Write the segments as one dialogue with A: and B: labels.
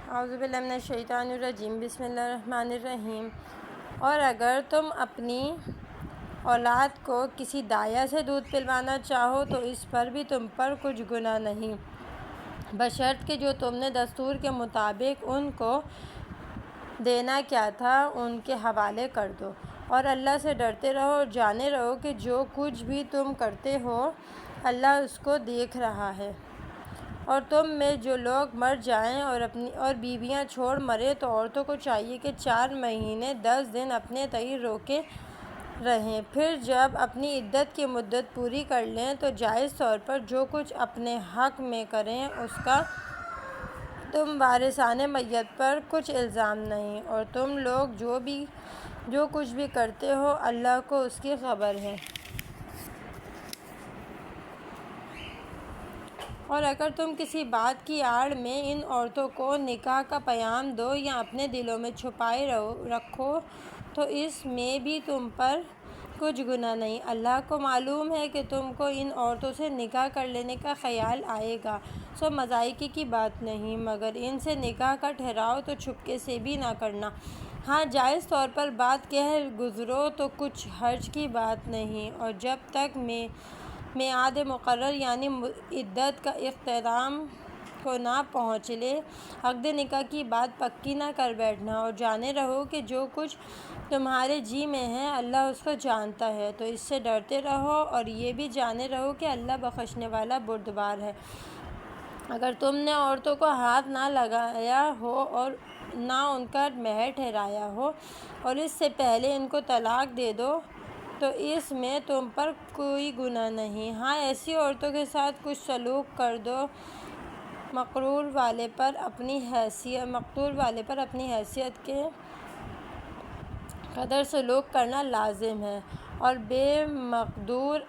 A: اعوذ باللہ من الشیطان الرجیم، بسم اللہ الرحمن الرحیم۔ اور اگر تم اپنی اولاد کو کسی دایا سے دودھ پلوانا چاہو تو اس پر بھی تم پر کچھ گناہ نہیں، بشرط کہ جو تم نے دستور کے مطابق ان کو دینا کیا تھا ان کے حوالے کر دو۔ اور اللہ سے ڈرتے رہو اور جانے رہو کہ جو کچھ بھی تم کرتے ہو اللہ اس کو دیکھ رہا ہے۔ اور تم میں جو لوگ مر جائیں اور بیویاں چھوڑ مریں تو عورتوں کو چاہیے کہ 4 مہینے 10 دن اپنے تئیں روکے رہیں، پھر جب اپنی عدت کی مدت پوری کر لیں تو جائز طور پر جو کچھ اپنے حق میں کریں اس کا تم وارثان میت پر کچھ الزام نہیں، اور تم لوگ جو کچھ بھی کرتے ہو اللہ کو اس کی خبر ہے۔ اور اگر تم کسی بات کی آڑ میں ان عورتوں کو نکاح کا پیام دو یا اپنے دلوں میں چھپائے رکھو تو اس میں بھی تم پر کچھ گناہ نہیں۔ اللہ کو معلوم ہے کہ تم کو ان عورتوں سے نکاح کر لینے کا خیال آئے گا، سو مضائقے کی بات نہیں، مگر ان سے نکاح کا ٹھہراؤ تو چھپکے سے بھی نہ کرنا۔ ہاں، جائز طور پر بات کہہ گزرو تو کچھ حرج کی بات نہیں، اور جب تک میعاد مقرر یعنی عدت کا اختتام کو نہ پہنچ لے عقد نکاح کی بات پکی نہ کر بیٹھنا، اور جانے رہو کہ جو کچھ تمہارے جی میں ہے اللہ اس کو جانتا ہے، تو اس سے ڈرتے رہو اور یہ بھی جانے رہو کہ اللہ بخشنے والا بردبار ہے۔ اگر تم نے عورتوں کو ہاتھ نہ لگایا ہو اور نہ ان کا مہر ٹھہرایا ہو اور اس سے پہلے ان کو طلاق دے دو تو اس میں تم پر کوئی گناہ نہیں۔ ہاں، ایسی عورتوں کے ساتھ کچھ سلوک کر دو، مقتول والے پر اپنی حیثیت کے قدر سلوک کرنا لازم ہے، اور بے مقدور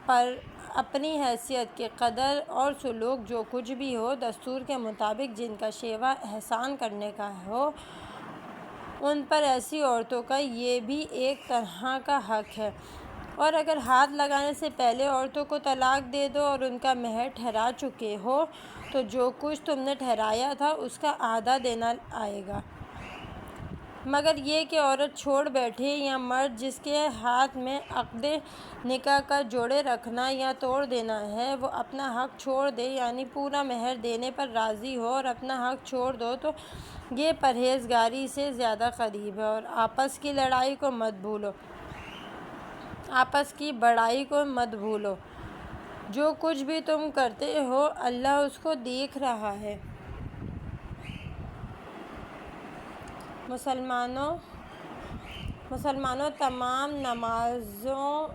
A: پر اپنی حیثیت کے قدر اور سلوک جو کچھ بھی ہو دستور کے مطابق جن کا شیوہ احسان کرنے کا ہو ان پر ایسی عورتوں کا یہ بھی ایک طرح کا حق ہے۔ اور اگر ہاتھ لگانے سے پہلے عورتوں کو طلاق دے دو اور ان کا مہر ٹھہرا چکے ہو تو جو کچھ تم نے ٹھہرایا تھا اس کا آدھا دینا آئے گا، مگر یہ کہ عورت چھوڑ بیٹھے یا مرد جس کے ہاتھ میں عقد نکاح کا جوڑے رکھنا یا توڑ دینا ہے وہ اپنا حق چھوڑ دے، یعنی پورا مہر دینے پر راضی ہو اور اپنا حق چھوڑ دو تو یہ پرہیزگاری سے زیادہ قریب ہے۔ اور آپس کی بڑائی کو مت بھولو، جو کچھ بھی تم کرتے ہو اللہ اس کو دیکھ رہا ہے۔ مسلمانوں تمام نمازوں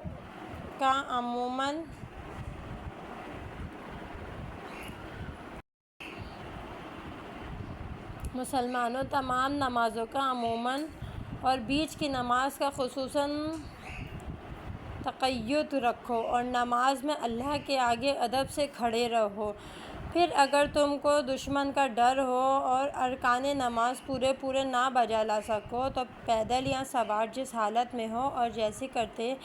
A: کا عموماً اور بیچ کی نماز کا خصوصاً تقید رکھو، اور نماز میں اللہ کے آگے ادب سے کھڑے رہو۔ پھر اگر تم کو دشمن کا ڈر ہو اور ارکان نماز پورے نہ بجا لا سکو تو پیدل یا سوار جس حالت میں ہو اور جیسی کرتے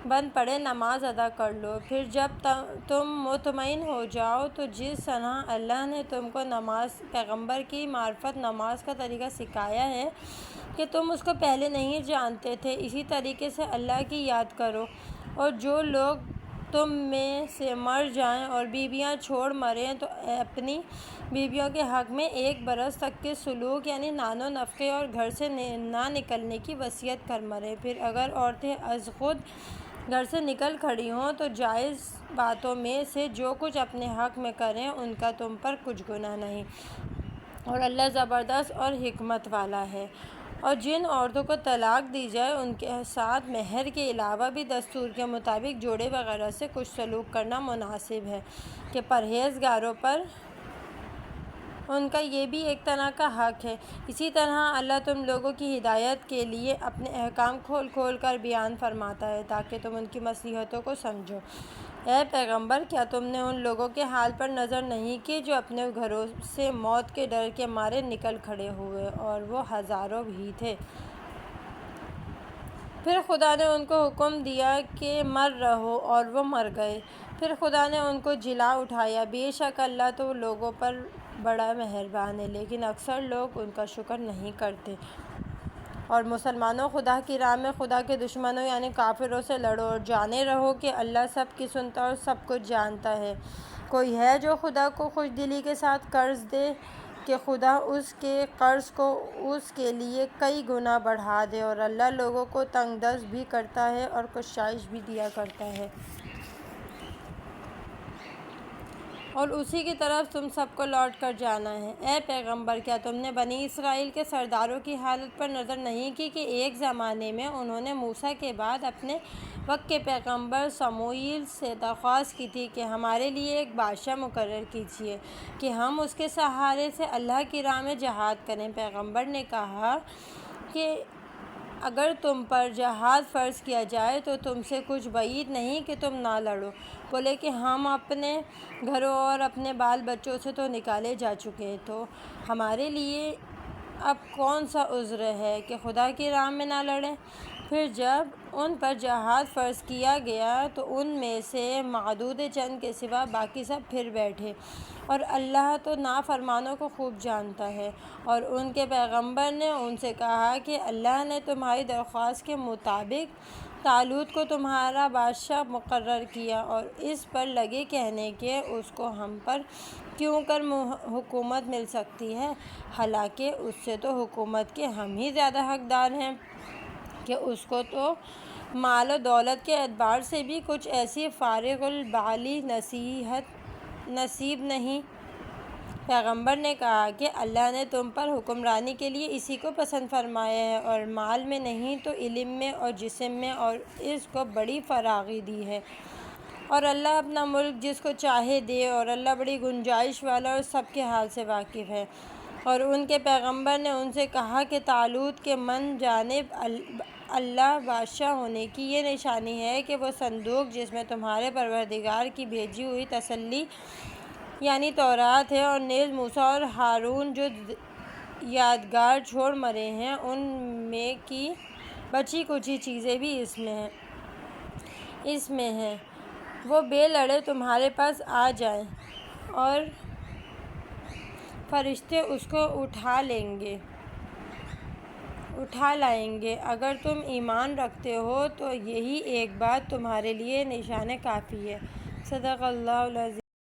A: بن پڑے نماز ادا کر لو۔ پھر جب تم مطمئن ہو جاؤ تو جس طرح اللہ نے تم کو پیغمبر کی معرفت نماز کا طریقہ سکھایا ہے کہ تم اس کو پہلے نہیں جانتے تھے، اسی طریقے سے اللہ کی یاد کرو۔ اور جو لوگ تم میں سے مر جائیں اور بیویاں چھوڑ مریں تو اپنی بیویوں کے حق میں 1 برس تک کے سلوک یعنی نان و نفقے اور گھر سے نہ نکلنے کی وصیت کر مریں۔ پھر اگر عورتیں از خود گھر سے نکل کھڑی ہوں تو جائز باتوں میں سے جو کچھ اپنے حق میں کریں ان کا تم پر کچھ گناہ نہیں، اور اللہ زبردست اور حکمت والا ہے۔ اور جن عورتوں کو طلاق دی جائے ان کے ساتھ مہر کے علاوہ بھی دستور کے مطابق جوڑے وغیرہ سے کچھ سلوک کرنا مناسب ہے کہ پرہیزگاروں پر ان کا یہ بھی ایک طرح کا حق ہے۔ اسی طرح اللہ تم لوگوں کی ہدایت کے لیے اپنے احکام کھول کر بیان فرماتا ہے تاکہ تم ان کی مصلحتوں کو سمجھو۔ اے پیغمبر، کیا تم نے ان لوگوں کے حال پر نظر نہیں کی جو اپنے گھروں سے موت کے ڈر کے مارے نکل کھڑے ہوئے اور وہ ہزاروں ہی تھے؟ پھر خدا نے ان کو حکم دیا کہ مر رہو اور وہ مر گئے، پھر خدا نے ان کو جلا اٹھایا، بے شک اللہ تو لوگوں پر بڑا مہربان ہے، لیکن اکثر لوگ ان کا شکر نہیں کرتے۔ اور مسلمانوں، خدا کی راہ میں خدا کے دشمنوں یعنی کافروں سے لڑو اور جانے رہو کہ اللہ سب کی سنتا اور سب کچھ جانتا ہے۔ کوئی ہے جو خدا کو خوش دلی کے ساتھ قرض دے کہ خدا اس کے قرض کو اس کے لیے کئی گنا بڑھا دے، اور اللہ لوگوں کو تنگ دست بھی کرتا ہے اور کشائش بھی دیا کرتا ہے۔ اور اسی کی طرف تم سب کو لوٹ کر جانا ہے۔ اے پیغمبر، کیا تم نے بنی اسرائیل کے سرداروں کی حالت پر نظر نہیں کی کہ ایک زمانے میں انہوں نے موسیٰ کے بعد اپنے وقت کے پیغمبر سموئیل سے درخواست کی تھی کہ ہمارے لیے ایک بادشاہ مقرر کیجیے کہ ہم اس کے سہارے سے اللہ کی راہ میں جہاد کریں۔ پیغمبر نے کہا کہ اگر تم پر جہاد فرض کیا جائے تو تم سے کچھ بعید نہیں کہ تم نہ لڑو۔ بولے کہ ہم اپنے گھروں اور اپنے بال بچوں سے تو نکالے جا چکے ہیں، تو ہمارے لیے اب کون سا عذر ہے کہ خدا کی راہ میں نہ لڑیں؟ پھر جب ان پر جہاد فرض کیا گیا تو ان میں سے معدود چند کے سوا باقی سب پھر بیٹھے، اور اللہ تو نافرمانوں کو خوب جانتا ہے۔ اور ان کے پیغمبر نے ان سے کہا کہ اللہ نے تمہاری درخواست کے مطابق طالوت کو تمہارا بادشاہ مقرر کیا، اور اس پر لگے کہنے کہ اس کو ہم پر کیوں کر حکومت مل سکتی ہے، حالانکہ اس سے تو حکومت کے ہم ہی زیادہ حقدار ہیں کہ اس کو تو مال و دولت کے اعتبار سے بھی کچھ ایسی فارغ البالی نصیب نہیں۔ پیغمبر نے کہا کہ اللہ نے تم پر حکمرانی کے لیے اسی کو پسند فرمایا ہے، اور مال میں نہیں تو علم میں اور جسم میں، اور اس کو بڑی فراخی دی ہے، اور اللہ اپنا ملک جس کو چاہے دے، اور اللہ بڑی گنجائش والا اور سب کے حال سے واقف ہے۔ اور ان کے پیغمبر نے ان سے کہا کہ طالوت کے من جانب اللہ بادشاہ ہونے کی یہ نشانی ہے کہ وہ صندوق جس میں تمہارے پروردگار کی بھیجی ہوئی تسلی یعنی تورات ہے، اور نیز موسیٰ اور ہارون جو یادگار چھوڑ مرے ہیں، ان میں کی بچی کچھی چیزیں بھی اس میں ہیں، وہ بے لڑے تمہارے پاس آ جائیں، اور فرشتے اس کو اٹھا لائیں گے۔ اگر تم ایمان رکھتے ہو تو یہی ایک بات تمہارے لیے نشان کافی ہے۔ صدق اللہ العظیم۔